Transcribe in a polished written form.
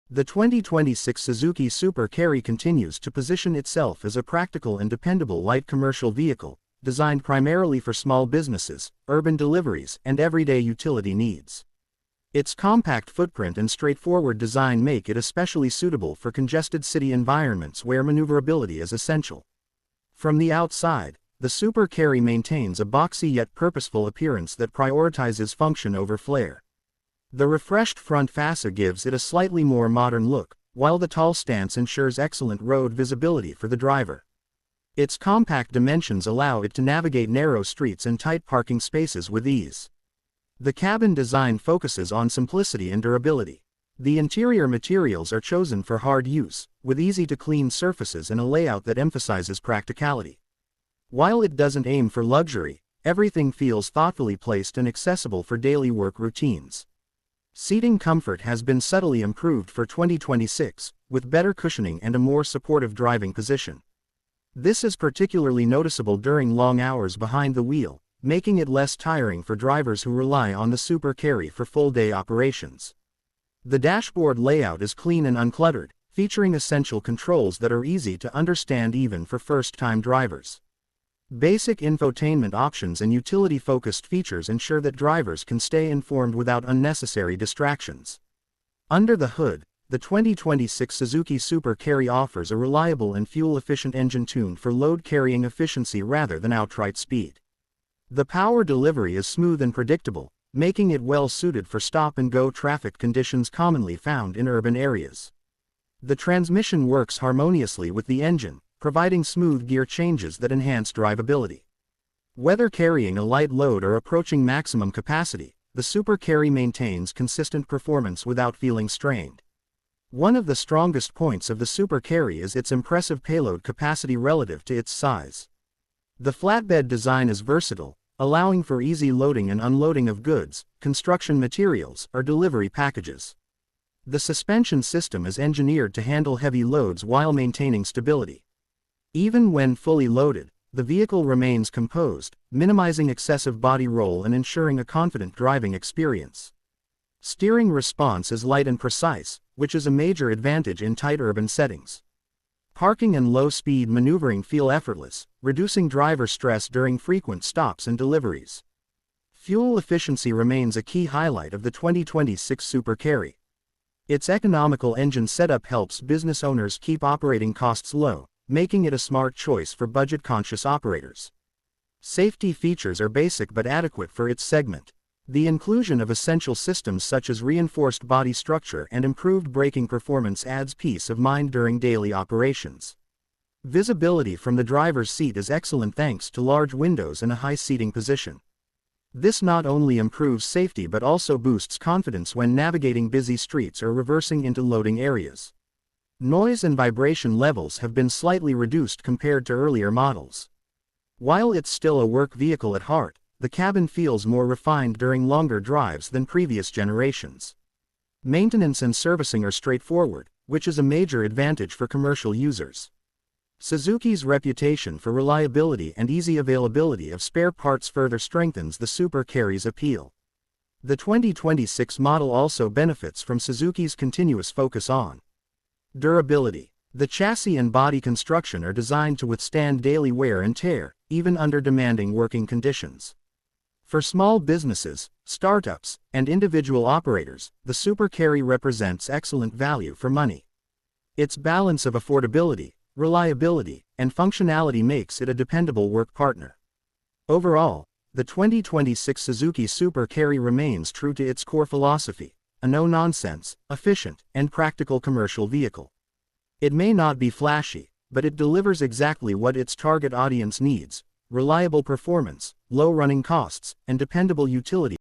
The 2026 Suzuki Super Carry continues to position itself as a practical and dependable light commercial vehicle, designed primarily for small businesses, urban deliveries, and everyday utility needs. Its compact footprint and straightforward design make it especially suitable for congested city environments where maneuverability is essential. From the outside, the Super Carry maintains a boxy yet purposeful appearance that prioritizes function over flair. The refreshed front fascia gives it a slightly more modern look, while the tall stance ensures excellent road visibility for the driver. Its compact dimensions allow it to navigate narrow streets and tight parking spaces with ease. The cabin design focuses on simplicity and durability. The interior materials are chosen for hard use, with easy-to-clean surfaces and a layout that emphasizes practicality. While it doesn't aim for luxury, everything feels thoughtfully placed and accessible for daily work routines. Seating comfort has been subtly improved for 2026, with better cushioning and a more supportive driving position. This is particularly noticeable during long hours behind the wheel, making it less tiring for drivers who rely on the Super Carry for full-day operations. The dashboard layout is clean and uncluttered, featuring essential controls that are easy to understand even for first-time drivers. Basic infotainment options and utility-focused features ensure that drivers can stay informed without unnecessary distractions. Under the hood, the 2026 Suzuki Super Carry offers a reliable and fuel-efficient engine tuned for load-carrying efficiency rather than outright speed. The power delivery is smooth and predictable, making it well-suited for stop-and-go traffic conditions commonly found in urban areas. The transmission works harmoniously with the engine, providing smooth gear changes that enhance drivability. Whether carrying a light load or approaching maximum capacity, the Super Carry maintains consistent performance without feeling strained. One of the strongest points of the Super Carry is its impressive payload capacity relative to its size. The flatbed design is versatile, allowing for easy loading and unloading of goods, construction materials, or delivery packages. The suspension system is engineered to handle heavy loads while maintaining stability. Even when fully loaded, the vehicle remains composed, minimizing excessive body roll and ensuring a confident driving experience. Steering response is light and precise, which is a major advantage in tight urban settings. Parking and low-speed maneuvering feel effortless, reducing driver stress during frequent stops and deliveries. Fuel efficiency remains a key highlight of the 2026 Super Carry. Its economical engine setup helps business owners keep operating costs low, making it a smart choice for budget-conscious operators. Safety features are basic but adequate for its segment. The inclusion of essential systems such as reinforced body structure and improved braking performance adds peace of mind during daily operations. Visibility from the driver's seat is excellent thanks to large windows and a high seating position. This not only improves safety but also boosts confidence when navigating busy streets or reversing into loading areas. Noise and vibration levels have been slightly reduced compared to earlier models. While it's still a work vehicle at heart, the cabin feels more refined during longer drives than previous generations. Maintenance and servicing are straightforward, which is a major advantage for commercial users. Suzuki's reputation for reliability and easy availability of spare parts further strengthens the Super Carry's appeal. The 2026 model also benefits from Suzuki's continuous focus on durability. The chassis and body construction are designed to withstand daily wear and tear, even under demanding working conditions. For small businesses, startups, and individual operators, the Super Carry represents excellent value for money. Its balance of affordability, reliability, and functionality makes it a dependable work partner. Overall, the 2026 Suzuki Super Carry remains true to its core philosophy, a no-nonsense, efficient, and practical commercial vehicle. It may not be flashy, but it delivers exactly what its target audience needs: reliable performance, low running costs, and dependable utility.